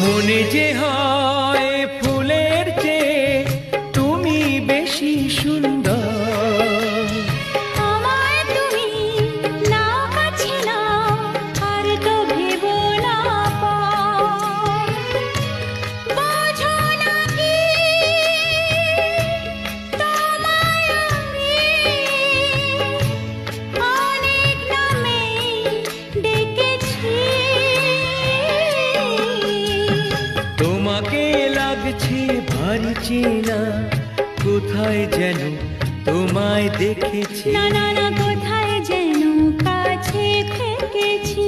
মনে যে হয় ফুলের চেয়ে তুমি বেশি সুন্দর। আমায় তুমি নাও কাছে নাও, আর তো ভেবো না পর। বোঝো না কি তোমায় আমি অনেক নামে ডেকেছি। তোমাকে লাগছে ভারী চেনা, কোথায় যেন তোমায় দেখেছি। না না না, কোথায় যেন কাছে থেকেছি।